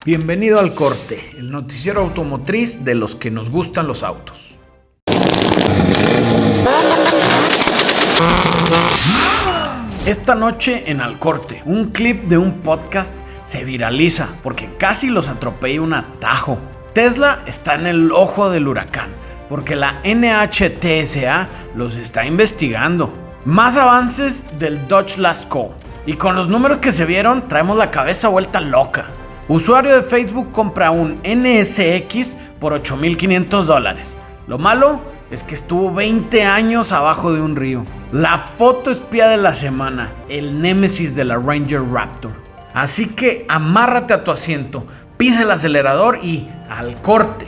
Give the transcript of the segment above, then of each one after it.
Bienvenido al Corte, el noticiero automotriz de los que nos gustan los autos. Esta noche en Al Corte, un clip de un podcast se viraliza porque casi los atropella un atajo. Tesla está en el ojo del huracán porque la NHTSA los está investigando. Más avances del Dodge Lasco. Y con los números que se vieron, traemos la cabeza vuelta loca. Usuario de Facebook compra un NSX por $8,500. Lo malo es que estuvo 20 años abajo de un río. La foto espía de la semana, el némesis de la Ranger Raptor. Así que amárrate a tu asiento, pisa el acelerador y al corte.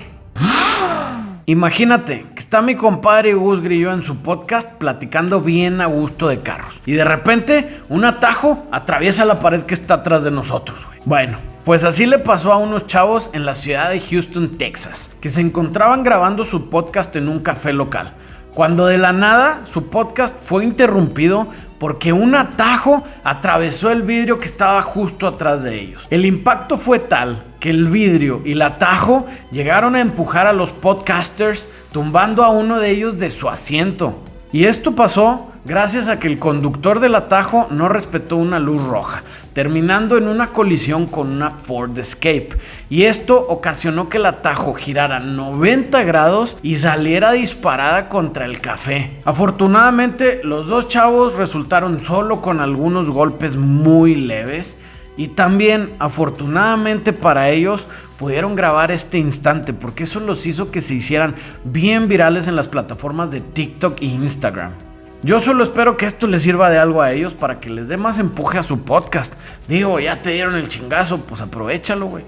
Imagínate que está mi compadre Gus Grillo en su podcast platicando bien a gusto de carros. Y de repente un atajo atraviesa la pared que está atrás de nosotros, güey. Bueno, pues así le pasó a unos chavos en la ciudad de Houston, Texas, que se encontraban grabando su podcast en un café local, cuando de la nada su podcast fue interrumpido porque un atajo atravesó el vidrio que estaba justo atrás de ellos. El impacto fue tal que el vidrio y el atajo llegaron a empujar a los podcasters, tumbando a uno de ellos de su asiento. Y esto pasó gracias a que el conductor del atajo no respetó una luz roja, terminando en una colisión con una Ford Escape. Y esto ocasionó que el atajo girara 90 grados y saliera disparada contra el café. Afortunadamente, los dos chavos resultaron solo con algunos golpes muy leves. Y también, afortunadamente para ellos, pudieron grabar este instante porque eso los hizo que se hicieran bien virales en las plataformas de TikTok e Instagram. Yo solo espero que esto les sirva de algo a ellos para que les dé más empuje a su podcast. Digo, ya te dieron el chingazo, pues aprovechalo, güey.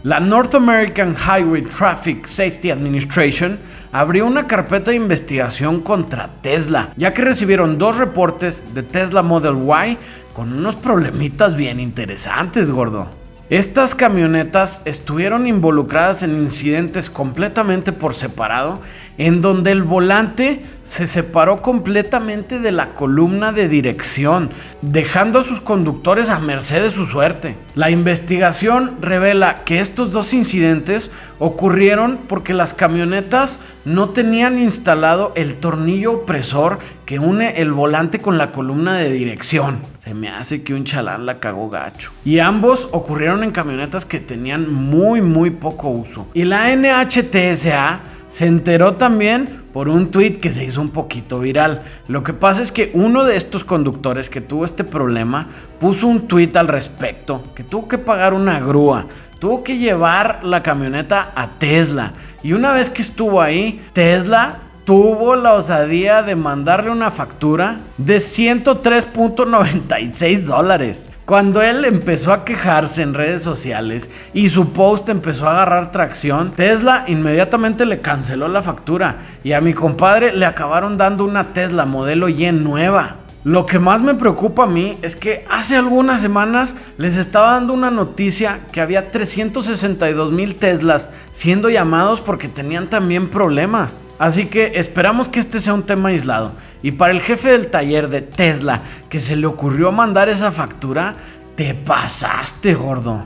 La North American Highway Traffic Safety Administration abrió una carpeta de investigación contra Tesla, ya que recibieron 2 reportes de Tesla Model Y con unos problemitas bien interesantes, gordo. Estas camionetas estuvieron involucradas en incidentes completamente por separado, en donde el volante se separó completamente de la columna de dirección, dejando a sus conductores a merced de su suerte. La investigación revela que estos 2 incidentes ocurrieron porque las camionetas no tenían instalado el tornillo opresor que une el volante con la columna de dirección. Se me hace que un chalán la cagó gacho. Y ambos ocurrieron en camionetas que tenían muy poco uso. Y la NHTSA se enteró también por un tweet que se hizo un poquito viral. Lo que pasa es que uno de estos conductores que tuvo este problema puso un tweet al respecto, que tuvo que pagar una grúa, tuvo que llevar la camioneta a Tesla. Y una vez que estuvo ahí, Tesla tuvo la osadía de mandarle una factura de $103.96. Cuando él empezó a quejarse en redes sociales y su post empezó a agarrar tracción, Tesla inmediatamente le canceló la factura y a mi compadre le acabaron dando una Tesla modelo Y nueva. Lo que más me preocupa a mí es que hace algunas semanas les estaba dando una noticia que había 362,000 Teslas siendo llamados porque tenían también problemas. Así que esperamos que este sea un tema aislado. Y para el jefe del taller de Tesla que se le ocurrió mandar esa factura, te pasaste, gordo.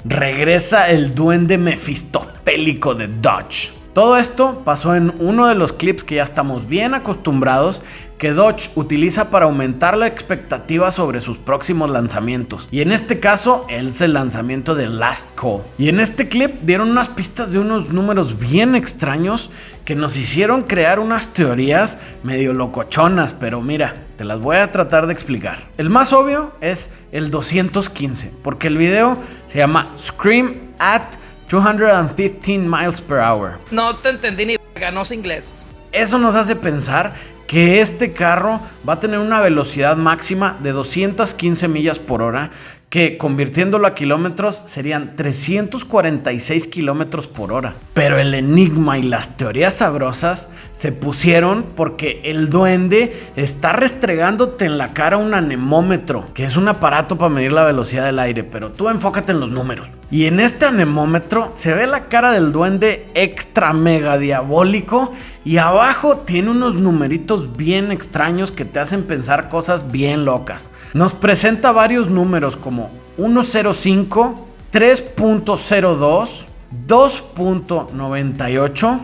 Regresa el duende mefistofélico de Dodge. Todo esto pasó en uno de los clips que ya estamos bien acostumbrados que Dodge utiliza para aumentar la expectativa sobre sus próximos lanzamientos. Y en este caso es el lanzamiento de Last Call. Y en este clip dieron unas pistas de unos números bien extraños que nos hicieron crear unas teorías medio locochonas, pero mira, te las voy a tratar de explicar. El más obvio es el 215, porque el video se llama Scream at 215 miles per hour. No te entendí ni verga, no sé inglés. Eso nos hace pensar que este carro va a tener una velocidad máxima de 215 millas por hora, que convirtiéndolo a kilómetros serían 346 kilómetros por hora. Pero el enigma y las teorías sabrosas se pusieron porque el duende está restregándote en la cara un anemómetro, que es un aparato para medir la velocidad del aire, pero tú enfócate en los números. Y en este anemómetro se ve la cara del duende extra mega diabólico y abajo tiene unos numeritos bien extraños que te hacen pensar cosas bien locas. Nos presenta varios números como como 1.05, 3.02, 2.98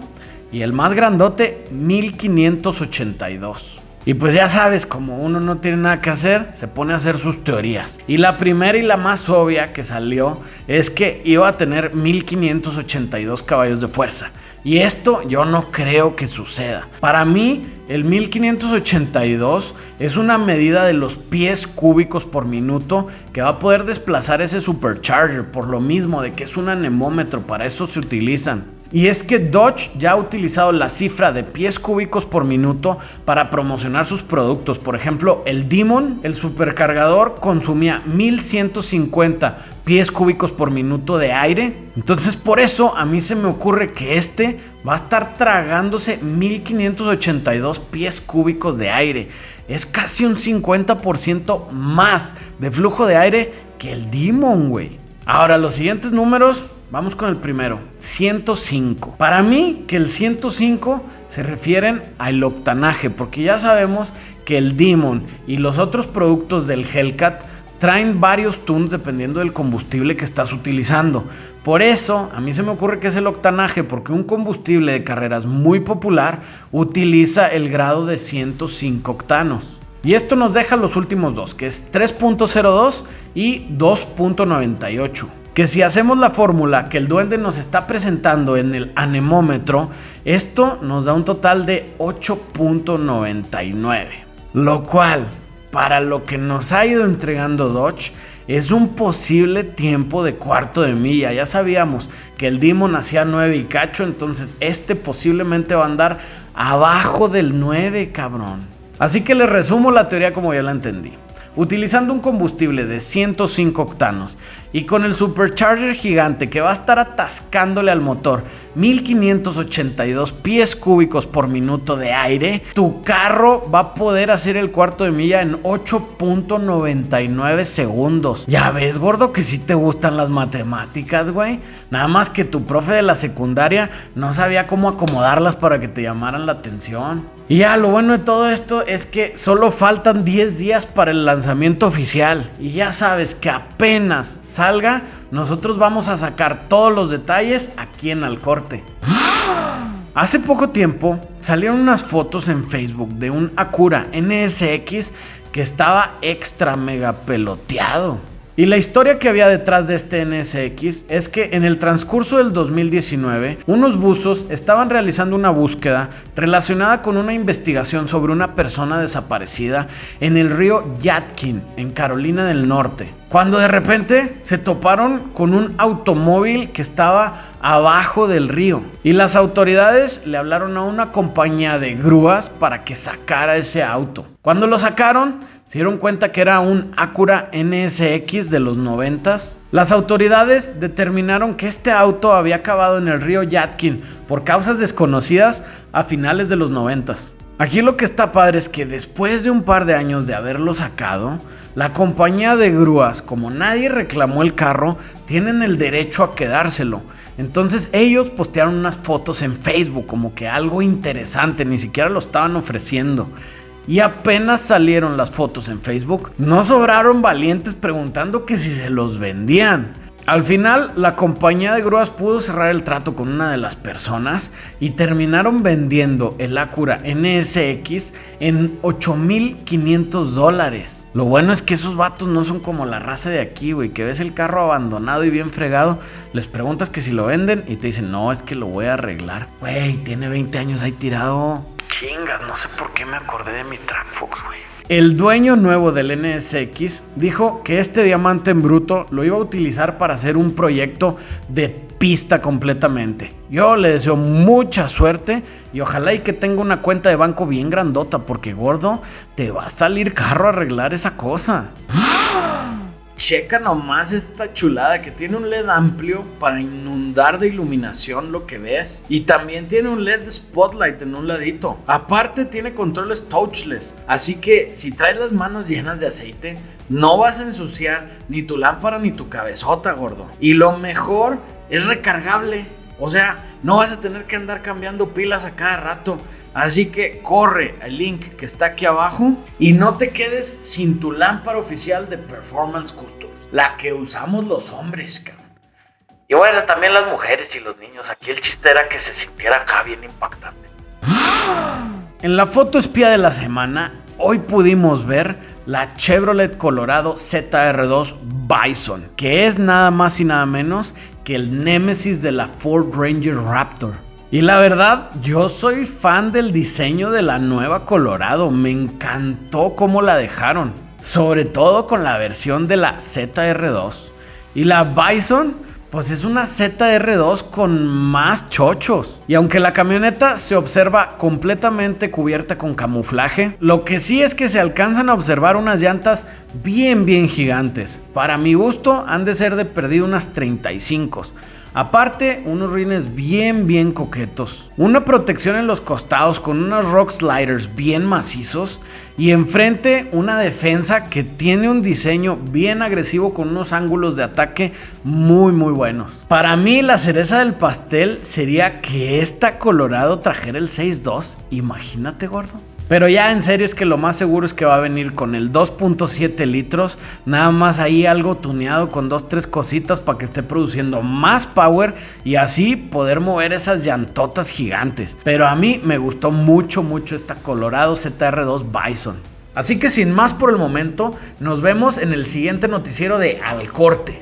y el más grandote 1582. Y pues ya sabes, como uno no tiene nada que hacer, se pone a hacer sus teorías. Y la primera y la más obvia que salió es que iba a tener 1582 caballos de fuerza. Y esto yo no creo que suceda. Para mí, el 1582 es una medida de los pies cúbicos por minuto que va a poder desplazar ese supercharger, por lo mismo de que es un anemómetro, para eso se utilizan. Y es que Dodge ya ha utilizado la cifra de pies cúbicos por minuto para promocionar sus productos. Por ejemplo, el Demon, el supercargador, consumía 1150 pies cúbicos por minuto de aire. Entonces por eso a mí se me ocurre que este va a estar tragándose 1582 pies cúbicos de aire. Es casi un 50% más de flujo de aire que el Demon, güey. Ahora los siguientes números. Vamos con el primero, 105. Para mí que el 105 se refieren al octanaje, porque ya sabemos que el Demon y los otros productos del Hellcat traen varios tunes dependiendo del combustible que estás utilizando. Por eso a mí se me ocurre que es el octanaje, porque un combustible de carreras muy popular utiliza el grado de 105 octanos. Y esto nos deja los últimos dos, que es 3.02 y 2.98. Que si hacemos la fórmula que el duende nos está presentando en el anemómetro, esto nos da un total de 8.99. Lo cual, para lo que nos ha ido entregando Dodge, es un posible tiempo de cuarto de milla. Ya sabíamos que el Demon hacía 9 y cacho, entonces este posiblemente va a andar abajo del 9, cabrón. Así que les resumo la teoría como ya la entendí. Utilizando un combustible de 105 octanos y con el supercharger gigante que va a estar atascándole al motor 1582 pies cúbicos por minuto de aire, tu carro va a poder hacer el cuarto de milla en 8.99 segundos. Ya ves, gordo, que sí te gustan las matemáticas, güey. Nada más que tu profe de la secundaria no sabía cómo acomodarlas para que te llamaran la atención. Y ya, lo bueno de todo esto es que solo faltan 10 días para el lanzamiento oficial. Y ya sabes que apenas salga, nosotros vamos a sacar todos los detalles aquí en Al Corte. Hace poco tiempo salieron unas fotos en Facebook de un Acura NSX que estaba extra mega peloteado. Y la historia que había detrás de este NSX es que en el transcurso del 2019, unos buzos estaban realizando una búsqueda relacionada con una investigación sobre una persona desaparecida en el río Yadkin, en Carolina del Norte. Cuando de repente se toparon con un automóvil que estaba abajo del río. Y las autoridades le hablaron a una compañía de grúas para que sacara ese auto. Cuando lo sacaron, se dieron cuenta que era un Acura NSX de los 90s. Las autoridades determinaron que este auto había acabado en el río Yadkin por causas desconocidas a finales de los 90s. Aquí lo que está padre es que después de un par de años de haberlo sacado, la compañía de grúas, como nadie reclamó el carro, tienen el derecho a quedárselo. Entonces ellos postearon unas fotos en Facebook como que algo interesante, ni siquiera lo estaban ofreciendo. Y apenas salieron las fotos en Facebook, no sobraron valientes preguntando que si se los vendían. Al final, la compañía de grúas pudo cerrar el trato con una de las personas y terminaron vendiendo el Acura NSX en $8,500. Lo bueno es que esos vatos no son como la raza de aquí, güey, que ves el carro abandonado y bien fregado, les preguntas que si lo venden y te dicen, no, es que lo voy a arreglar. Güey, tiene 20 años ahí tirado. Chingas, no sé por qué me acordé de mi Trackfox, güey. El dueño nuevo del NSX dijo que este diamante en bruto lo iba a utilizar para hacer un proyecto de pista completamente. Yo le deseo mucha suerte y ojalá y que tenga una cuenta de banco bien grandota, porque gordo, te va a salir caro arreglar esa cosa. Checa nomás esta chulada que tiene un LED amplio para inundar de iluminación lo que ves. Y también tiene un LED spotlight en un ladito. Aparte tiene controles touchless. Así que si traes las manos llenas de aceite, no vas a ensuciar ni tu lámpara ni tu cabezota, gordo. Y lo mejor es recargable. O sea, no vas a tener que andar cambiando pilas a cada rato. Así que corre al link que está aquí abajo y no te quedes sin tu lámpara oficial de Performance Customs, la que usamos los hombres, cabrón. Y bueno, también las mujeres y los niños. Aquí el chiste era que se sintiera acá bien impactante. En la foto espía de la semana, hoy pudimos ver la Chevrolet Colorado ZR2 Bison, que es nada más y nada menos que el némesis de la Ford Ranger Raptor. Y la verdad, yo soy fan del diseño de la nueva Colorado, me encantó cómo la dejaron, sobre todo con la versión de la ZR2. Y la Bison, pues es una ZR2 con más chochos. Y aunque la camioneta se observa completamente cubierta con camuflaje, lo que sí es que se alcanzan a observar unas llantas bien gigantes. Para mi gusto han de ser de perdido unas 35. Aparte, unos rines bien coquetos. Una protección en los costados con unos rock sliders bien macizos. Y enfrente una defensa que tiene un diseño bien agresivo con unos ángulos de ataque muy buenos. Para mí la cereza del pastel sería que esta Colorado trajera el 6.2. Imagínate, gordo. Pero ya en serio es que lo más seguro es que va a venir con el 2.7 litros, nada más ahí algo tuneado con 2-3 cositas para que esté produciendo más power y así poder mover esas llantotas gigantes. Pero a mí me gustó mucho esta Colorado ZR2 Bison. Así que sin más por el momento, nos vemos en el siguiente noticiero de Al Corte.